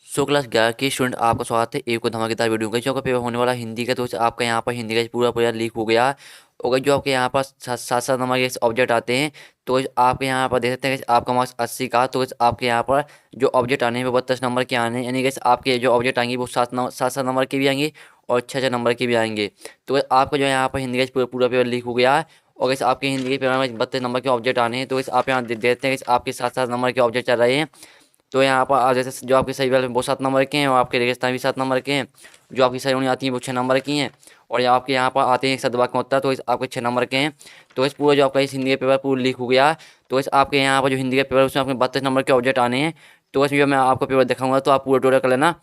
Class 11 के student आपका स्वागत है एक और धमाकेदार वीडियो का जो का पेपर होने वाला हिंदी का। तो आपका यहाँ पर हिंदी का पूरा पूरा लीक हो गया और जो आपके यहाँ पर सात सात नंबर के ऑब्जेक्ट आते हैं। तो आपके यहाँ पर देख सकते हैं कि आपका मार्क्स 80 का। तो आपके यहाँ पर जो ऑब्जेक्ट आने हैं वो 32 नंबर के आने हैं, यानी कि आपके जो ऑब्जेक्ट आएंगे वो सात सात नंबर के भी आएंगे और छः छः नंबर के भी आएंगे। तो आपका जो है यहाँ पर हिंदी का पूरा पूरा पेपर लीक हो गया है। और इस आपके हिंदी के पेपर में 32 नंबर के ऑब्जेक्ट आने हैं। तो इस आप यहाँ देखते हैं कि आपके सात सात नंबर के ऑब्जेक्ट चल रहे हैं। तो यहाँ पर आप जैसे जो आपके सही वाले वो 7 नंबर के हैं और आपके रेगिस्तान भी 7 नंबर के हैं। जो आपकी सही होनी आती हैं वो 6 नंबर की हैं। और आपके यहाँ पर आते हैं एक सदवाक्य में होता है तो इस आपके 6 नंबर के हैं। तो इस पूरा जो आपका इस हिंदी का पेपर पूरा लीक हो गया। तो इस आपके यहाँ पर जो हिंदी का पेपर उसमें आपके 32 नंबर के ऑब्जेक्ट आने हैं। तो इसमें जो मैं आपको पेपर दिखाऊंगा तो आप पूरा टोटल कर लेना।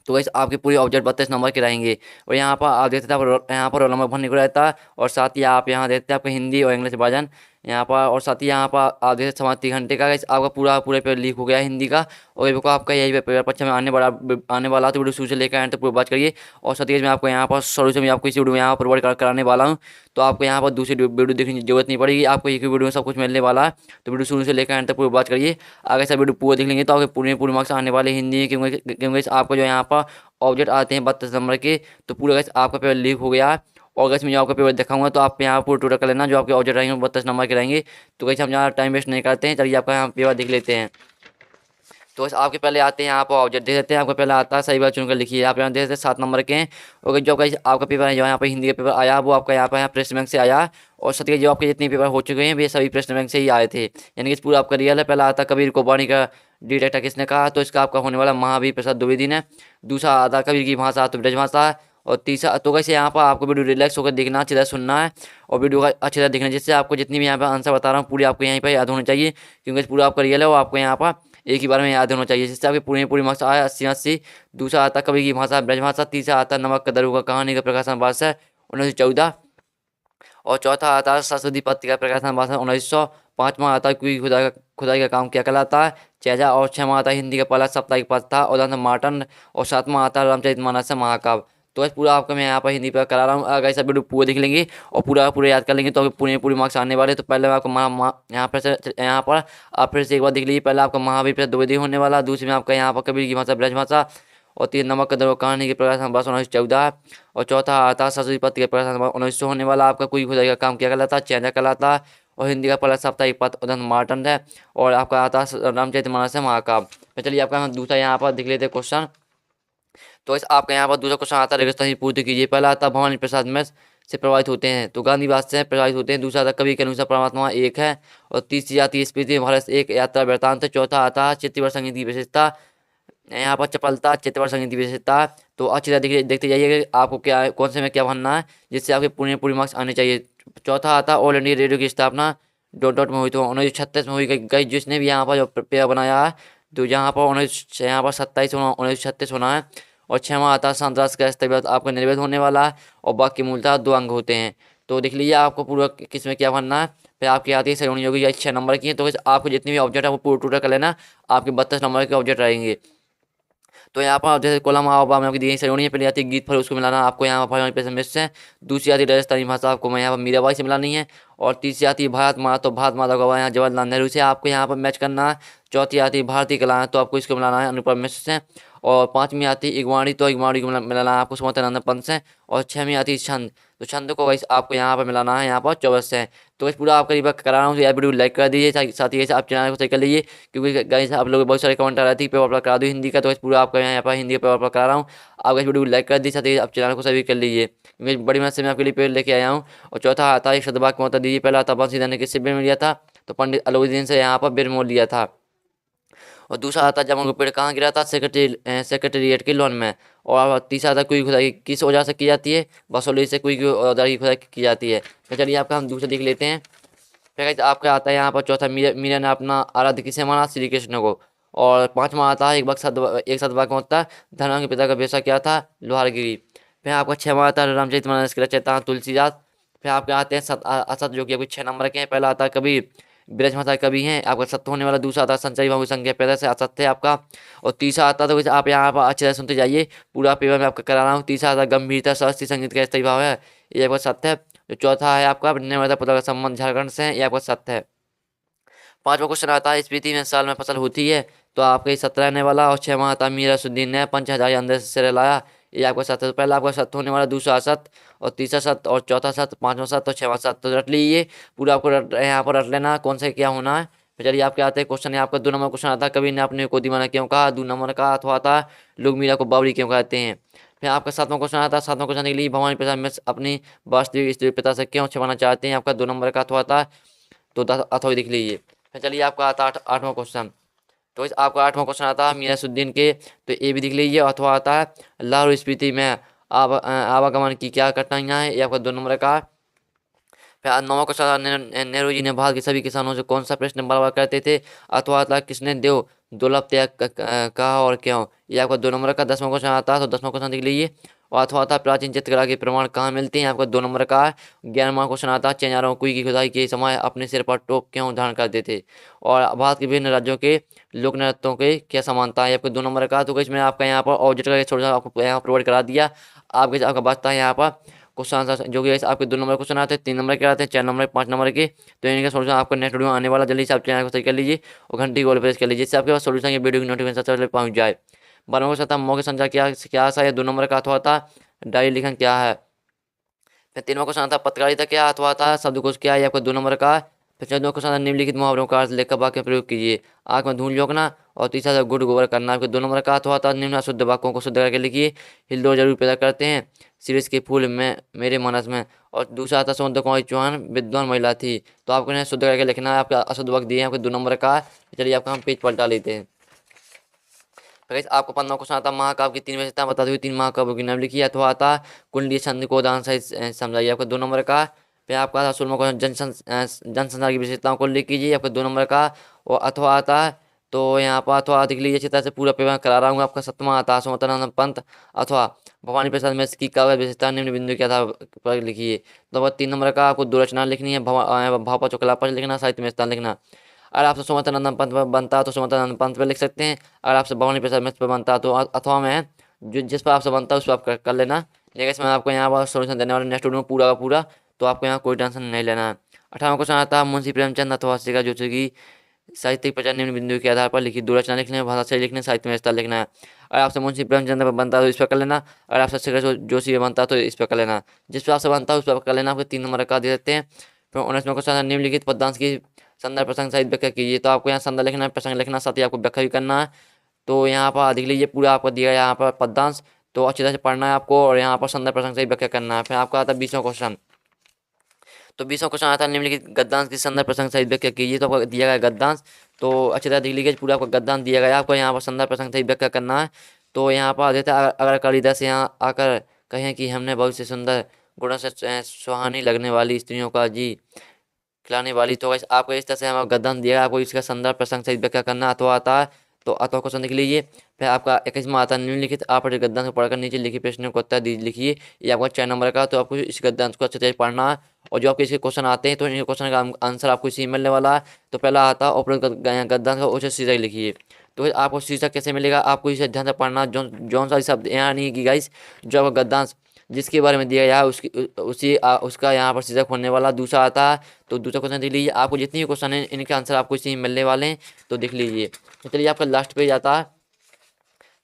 तो इस आपके पूरे ऑब्जेक्ट 32 नंबर के रहेंगे। और यहाँ पर आप देखते हैं यहाँ पर रोल नंबर भरने को रहता है। और साथ ही आप यहाँ देखते हैं आपका हिंदी और इंग्लिश वर्जन यहाँ पर। और साथ ही यहाँ पर आप देखते समाज 3 घंटे का आपका पूरा पूरा पेपर लीक हो गया है हिंदी का। और देखो आपका यही पेपर परीक्षा में आने वाला है। तो वीडियो शुरू से लेकर एंड तक पूरी बात करिए। और साथ ही मैं आपको यहाँ पर सोल्यूशन भी आपको इस वीडियो में यहाँ पर प्रोवाइड कराने वाला हूँ। तो आपको यहाँ पर दूसरी वीडियो देखने की जरूरत नहीं पड़ेगी, आपको एक ही वीडियो में सब कुछ मिलने वाला है। तो वीडियो शुरू से लेकर एंड तक पूरी बात करिए। अगर सब वीडियो पूरा देख लेंगे तो आपके पूरे मार्क्स आने वाले हिंदी में, क्योंकि आपको जो यहाँ पर ऑब्जेक्ट आते हैं 32 नंबर के। तो पूरा गैस आपका पेपर लीक हो गया है। और गैस मैं जो आपका पेपर दिखाऊंगा तो आप यहाँ पूरा टोटल कर लेना जो आपके ऑब्जेक्ट रहेंगे 32 नंबर के रहेंगे। तो गैस हम यहाँ टाइम वेस्ट नहीं करते हैं, चलिए आपका यहाँ पेपर देख लेते हैं। तो बस आपके पहले आते हैं यहाँ पर ऑब्जेक्ट देख लेते हैं। आपका पहले आता है सही बात चुनकर लिखिए। आप यहाँ देख सकते हैं 7 नंबर के हैं। और जो आपका पेपर है जो यहाँ पर हिंदी का पेपर आया वो आपका यहाँ पर प्रश्न बैंक से आया। और साथ ही जो आपके जितने पेपर हो चुके हैं वे सभी प्रश्न बैंक से ही आए थे, यानी कि पूरा आपका रियल है। पहला आता कबीर को वाणी का डिटेक्टर किसने कहा, तो इसका आपका होने वाला महावीर प्रसाद द्विवेदी ने। दूसरा आता कबीर की भाषा तो ब्रजभाषा है। और तीसरा तो कैसे यहाँ पर आपको वीडियो रिलैक्स होकर देखना, अच्छी तरह सुनना है और वीडियो का अच्छी तरह देखना, जिससे आपको जितनी भी यहाँ पर आंसर बता रहा हूँ पूरी आपको यहीं पर याद होनी चाहिए, क्योंकि पूरा आपका रियल है और आपको यहाँ पर एक ही बार में याद होना चाहिए, जिससे आपके पूरी मार्क्स आए 80 80। दूसरा आता कवि की भाषा ब्रजभाषा। तीसरा आता नमक का दरुआ कहानी का प्रकाशन वर्ष है 1914। और चौथा आता है सरस्वती पत्रिका का प्रकाशन वर्ष 1900। पाँचवा आता है क्योंकि खुदाई का काम क्या कहलाता है चैजा। और छठवां आता है हिंदी का पहला साप्ताहिक पत्र था उदाहरण मार्टन। और सातवां आता है रामचरितमानस महाकाव्य। तो इस पूरा आपका मैं यहाँ पर हिंदी पर करा रहा हूँ। अगर सब वीडियो पूरा देख लेंगे और पूरा याद कर लेंगे तो पूरे मार्क्स आने वाले। तो पहले मैं आपको यहाँ पर आप फिर से एक बार देख लीजिए। पहले आपका महावीर प्रसाद द्विवेदी होने वाला। दूसरी में आपका यहाँ पर कबीर की भाषा ब्रजभाषा। और तीन नमक का दरुआ कहानी के प्रकाशन वर्ष 1914। और चौथा आता सरस्वती पत्र के प्रकाशन वर्ष 1900 होने वाला। आपका कोई खुदाई का काम क्या कहलाता चैजा कहलाता। और हिंदी का पहला साप्ताहिक पत्र उदंत मार्टन है। और आपका आता रामचरितमानस महाकाव्य। तो चलिए आपका हम दूसरा यहाँ पर देख लेते हैं क्वेश्चन। तो इस आपका यहाँ पर दूसरा क्वेश्चन आता है रेगिस्तानी पूर्ति कीजिए। पहला आता भवानी प्रसाद में से प्रभावित होते हैं, तो गांधीवाद से प्रभावित होते हैं। दूसरा आता कवि के अनुसार परमात्मा एक है। और तीसरी आती है स्मृति भारत से एक यात्रा वृतांत। चौथा आता है चित्तवर संगीत की विशेषता, यहाँ पर चपलता चित्तवर संगीत की विशेषता। तो अच्छी तरह देखते जाइए कि आपको क्या कौन से में क्या बनना है, जिससे आपके पूरे मार्क्स आने चाहिए। चौथा आता ऑल इंडिया रेडियो की स्थापना डॉट में हुई, तो 1936 में हुई गई, जिसने भी यहाँ पर जो पेपर बनाया है। तो यहाँ पर 27 होना 1936 होना है। और छठवां आता है संतरास का इस्तेमाल आपका निर्वेद होने वाला है। और बाकी मूलतः 2 अंक होते हैं। तो देख लीजिए आपको पूरा किस में क्या बनना है। फिर आपकी आती है सही होगी या 6 नंबर की है। तो आपको जितने भी ऑब्जेक्ट है वो पूरा टोटल कर लेना, आपके 32 नंबर के ऑब्जेक्ट रहेंगे। तो यहाँ पर जैसे कोलम आओ में आपकी दी सही होनी है। पहले आती है गीत फल, उसको मिलाना आपको यहाँ पर पैसे मिस से। दूसरी आती है राजस्थानी भाषा, आपको मैं यहाँ पर मीराबाई से मिलानी है। और तीसरी आती है भारत माता, तो भारत माता को यहाँ जवाहरलाल नेहरू से आपको यहाँ पर मैच करना है। चौथी आती है भारतीय कला, तो आपको इसको मिलाना है अनुपम मिश्र से। और पाँचवीं आती है इगवाड़ी, तो इगवाड़ी को मिलाना है आपको सुमंत पंत से। और छठवीं आती है छंद, तो छंद को वैसे आपको यहाँ पर मिलाना है यहाँ पर 24 से। तो इस पूरा आपका रिवर्क करा रहा हूँ। तो यार वीडियो लाइक कर दीजिए, साथ ही आप चैनल को सही कर लीजिए, क्योंकि गाइस आप लोग बहुत सारे कमेंट आ रहे थे पेपर अपलोड करा दो हिंदी का। तो इस पूरा आपका यहाँ पर हिंदी का पेपर अपलोड करा रहा हूँ। आप इस वीडियो को लाइक कर दीजिए, साथ ही आप चैनल को सभी कर लीजिए, क्योंकि बड़ी मेहनत से मैं आपके लिए पेपर लेके आया हूँ। और चौथा आता है एक शतभाग में होता दीजिए। पहला आता बंसीधर ने किससे बेर लिया था, तो पंडित अलाउद्दीन से यहाँ पर बेर मोल लिया था। और दूसरा आता जामुन का पेड़ कहाँ गिरा था, सेक्रेटेरिएट के लॉन में। और तीसरा आता कोई खुदाई किस औजार से की जाती है, बसोली से कोई औजार की खुदाई की जाती है। तो चलिए आपका हम दूसरा देख लेते हैं। फिर आपका आता है यहाँ पर चौथा मीरा ने अपना आराध्य किसे माना, श्री कृष्ण को। और पांचवा आता है एक सदवाक्य होता है धनवान के पिता का पेशा क्या था, लोहारगिरी। फिर आपका छठवां आता है रामचरितमानस के रचयिता तुलसीदास। फिर आपके आते हैं असत जो कि आपके 6 नंबर के हैं। पहला आता है कबीर, ब्रजभाषा कवि हैं, आपका सत्य होने वाला। दूसरा आता है संचय बाबू संज्ञा पैदा से असत्य है आपका। और तीसरा आता तो आप यहाँ पर अच्छे से सुनते जाइए, पूरा पेपर में आपका करा रहा हूँ। तीसरा आता गंभीरता शास्त्रीय संगीत का स्थायी भाव है, ये आपका सत्य है। जो चौथा है आपका निर्मला पुत्र का संबंध झारखंड से है, ये आपका सत्य है। 5वां क्वेश्चन आता है स्पीति में साल में फसल होती है। तो आपके 17 रहने वाला और 6 माह था मीर असुद्दीन ने 5000 अंदर से लाया। ये आपका सत्य, तो पहला आपका सत्य होने वाला, दूसरा सत्य और तीसरा सत्य और चौथा सत्य, पांचवा सत्य और छठवां सत्य। तो रट लीजिए पूरा, आपको यहाँ पर रट लेना कौन सा क्या होना है। तो चलिए आपके आते हैं क्वेश्चन है आपका 2 नंबर क्वेश्चन आता है कबीर ने अपने को दीवाना क्यों कहा। 2 नंबर का अथवा आता है लोग मीरा को बावरी क्यों कहते हैं। फिर आपका 7वां क्वेश्चन आता है, 7वां क्वेश्चन के लिए भवानी प्रसाद मिश्र अपनी वास्तविक स्त्री पिता से क्यों छिपाना चाहते हैं। आपका 2 नंबर का अथवा आता है, तो अथवा देख लीजिए। फिर चलिए आपका आता है 8वां क्वेश्चन। तो इस आपका 8वां क्वेश्चन आता है मीरासुद्दीन के, तो ये भी देख लीजिए। अथवा आता है लाहौर स्पीति में आवागमन की क्या कठिनाइयाँ हैं। ये आपका 2 नंबर का। फिर 9वां क्वेश्चन, नेहरू जी ने भारत के सभी किसानों से कौन सा प्रश्न बार बार करते थे। अथवा आता है किसने देव दुर्लभ त्याग कहा और क्यों। ये आपका 2 नंबर का। 10वां क्वेश्चन आता है, तो 10वां क्वेश्चन देख लीजिए। और अथवा आता है प्राचीन चित्रकला के प्रमाण कहाँ मिलते हैं। आपका 2 नंबर का। 11वां क्वेश्चन आता है चिनारों कुई की खुदाई के समय अपने सिर पर टोप क्यों धारण करते थे। और भारत के विभिन्न राज्यों के लोक नृत्यों के क्या समानता है। आपके 2 नंबर का। तो इसमें आपका यहाँ पर ऑब्जेक्ट का थोड़ा सा आपको यहाँ प्रोवाइड करा दिया। आपका बचता है यहाँ पर क्वेश्चन आंसर, जो कि आपके 2 नंबर क्वेश्चन आते हैं, 3 नंबर के आते हैं, 4 नंबर 5 नंबर के। तो इनका सोल्यूशन आपका नेक्स्ट वीडियो आने वाला, जल्दी से आप चैनल को सही कर लीजिए और घंटी को प्रेस कर लीजिए, जिससे आपके पास सोल्यूशन की वीडियो की नोटिफिकेशन सबसे पहले पहुंच जाए। 12वां क्वेश्चन था मौखिक संचार क्या क्या आशा है। 2 नंबर का अथवा था डायरी लिखन क्या है। फिर 3वां क्वेश्चन आता है पत्रकारिता क्या अथवा था शब्दकोश क्या है। आपका 2 नंबर का। फिर 4वां क्वेश्चन आता है निम्नलिखित मुहावरों का अर्थ लेकर वाक्य में प्रयोग कीजिए। आँख में धूल झोंकना और तीसरा था गुड़ गोबर करना। आपके 2 नंबर का अथवा था निम्न अशुद्ध वाक्यों को शुद्ध करके लिखिए। हिल्लोल जरूर पैदा करते हैं शीर्ष के फूल में मेरे मानस में। और दूसरा था सौंदर्य कुमारी चौहान विद्वान महिला थी। तो आपको इन्हें शुद्ध करके लिखना है। आपका अशुद्ध वाक्य दिए हैं आपके 2 नंबर का। चलिए आपका हम पेज पलटा लेते हैं। फिर आपको 15वां क्वेश्चन आता है महाकाव्य की 3 विशेषता बता दो। 3 महाकाव्यों की नाम लिखिए। अथवा आता कुंडली छंद को उदाहरण सहित समझाइए। आपका 2 नंबर का। फिर आपका आता 16वां क्वेश्चन जनसंसार की विशेषताओं को लिख कीजिए। आपका 2 नंबर का। और अथवा आता है, तो यहाँ पर अथवा देख लीजिए अच्छी तरह से पूरा पेपर करा रहा हूँ। आपका 7वां आता है सुमतानंद पंत अथवा भवानी प्रसाद मिश्र की काव्य विशेषता निम्न बिंदु के आधार पर लिखिए। तो 3 नंबर का आपको 2 रचना लिखनी है। भाव चौकला पर लिखना, साहित्य में स्थान लिखना। अगर आपसे सुमतानंद पंत पर बनता है तो सुमतानंद पंत पर लिख सकते हैं। अगर आपसे भवानी प्रसाद मिश्र पर बनता है तो अथवा में जो जिस पर आपसे बनता है उस पर आप कर लेना। लेकिन इसमें आपको यहाँ पर सोल्यूशन देने वाले नेक्स्ट वीडियो में पूरा का पूरा, तो आपको यहाँ कोई टेंशन नहीं लेना है। 18वां क्वेश्चन आता है मुंशी प्रेमचंद अथवा शिखा जोशी की साहित्यिक पहचान निम्न बिंदु के आधार पर लिखी। 2 रचना लिखने में भाषा से लिखने, साहित्य में विस्तार लिखना है। अगर आपसे मुंशी प्रेमचंद पर बनता है तो इस पर कर लेना। अगर आपसे शिखा जोशी पर बनता है तो इस पर कर लेना। जिस पर आपसे बनता है उस पर कर लेना। आपको 3 नंबर का दे देते हैं। फिर 19वां क्वेश्चन निम्नलिखित पद्यांश की संदर्भ प्रसंग सहित व्याख्या कीजिए। तो आपको यहाँ संदर्भ लिखना है, प्रसंग लिखना, साथ ही आपको व्याख्या भी करना है। तो यहाँ पर देख लीजिए पूरा आपको दिया है यहाँ पर पद्यांश, तो अच्छी तरह से पढ़ना है आपको और यहाँ पर संदर्भ प्रसंग सहित व्याख्या करना है। फिर आपका आता है 20वां क्वेश्चन। तो 20वां क्वेश्चन आता है निम्नलिखित गद्यांश की संदर्भ प्रसंग सहित व्याख्या कीजिए। तो आपको दिया गया गद्यांश, तो अच्छी तरह देख लीजिए पूरा आपको गद्यांश दिया गया है। आपको यहाँ पर संदर्भ प्रसंग सहित व्याख्या करना है। तो यहाँ पर देता है अगर कालिदास यहाँ आकर कहें कि हमने बहुत से सुंदर गुणों से सुहानी लगने वाली स्त्रियों का जी खिलाने वाली, तो आपको इस तरह से हम गद्यांश दिया है। आपको इसका संदर्भ प्रसंग सहित व्याख्या करना अथवा आता है। तो अथवा क्वेश्चन लिख लीजिए। फिर आपका 21वां आता है निम्नलिखित आप गद्यांश को पढ़कर नीचे लिखिए प्रश्नों को उत्तर लिखिए। ये आपका 4 नंबर का। तो आपको इस गद्यांश को अच्छे तरह पढ़ना है और जो आपके इसके क्वेश्चन आते हैं तो इन क्वेश्चन का आंसर आपको इसी मिलने वाला है। तो पहला आता है उपरोक्त गद्यांश का उचित शीर्षक लिखिए। तो आपको शीर्षक कैसे मिलेगा, आपको इसे ध्यान से पढ़ना। जौन सा शब्द यहाँ नहीं कि गाइस, जो आपका गद्यांश जिसके बारे में दिया गया है उसका यहाँ पर शीर्षक होने वाला। दूसरा आता है, तो दूसरा क्वेश्चन देख लीजिए। आपको जितने भी क्वेश्चन हैं इनके आंसर आपको इसी में मिलने वाले हैं, तो देख लीजिए। तो चलिए आपका लास्ट पेज आता है।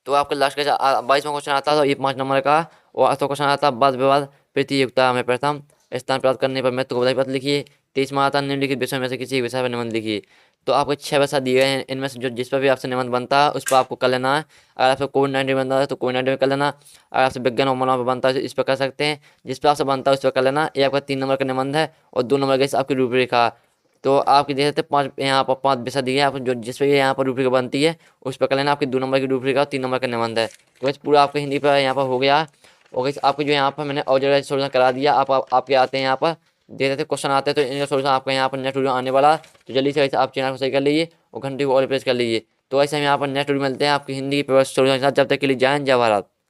तो आपका लास्ट का 22वां क्वेश्चन आता है, तो ये 5 नंबर का। और 8वां क्वेश्चन आता है वाद विवाद प्रतियोगिता में प्रथम स्थान प्राप्त करने पर महत्व को बधाई पत्र लिखिए। 23वां आता है निम्नलिखित विषय में से किसी एक विषय पर निबंध लिखिए। तो आपको 6 विषय दिए गए हैं, इनमें से जो जिस पर भी आपसे निबंध बनता है उस पर आपको कर लेना है। अगर आपसे कोविड-19 बनता है तो कोविड-19 में कर लेना। अगर आपसे विज्ञान और मनोविज्ञान पर बनता है तो इस पर कर सकते हैं। जिस पर आपसे बनता है उस पर कर लेना। ये आपका 3 नंबर का निबंध है और 2 नंबर का आपकी रूपरेखा। तो आपकी देख सकते हैं 5 यहाँ पर 5 विषय दिए हैं। आप जो जिस पर यहाँ पर रूपरेखा बनती है उस पर कर लेना। आपकी 2 नंबर की रूपरेखा और 3 नंबर का निबंध है। तो वैसे पूरा आपका हिंदी पर यहाँ पर हो गया। और वैसे आपको जो यहाँ पर मैंने और जगह सोल्यूशन करा दिया। आपके आते हैं यहाँ पर दे देते क्वेश्चन आते हैं, तो इनका सोल्यूशन आपका यहाँ पर नेक्स्ट वीडियो आने वाला। तो जल्दी से वैसे आप चैनल को सही कर लीजिए और घंटी को ऑल प्रेस कर लीजिए। तो वैसे हम यहाँ पर नेक्स्ट वीडियो मिलते हैं आपकी हिंदी की पेपर सोल्यूशन के साथ। जब तक के लिए जय हिंद जय भारत।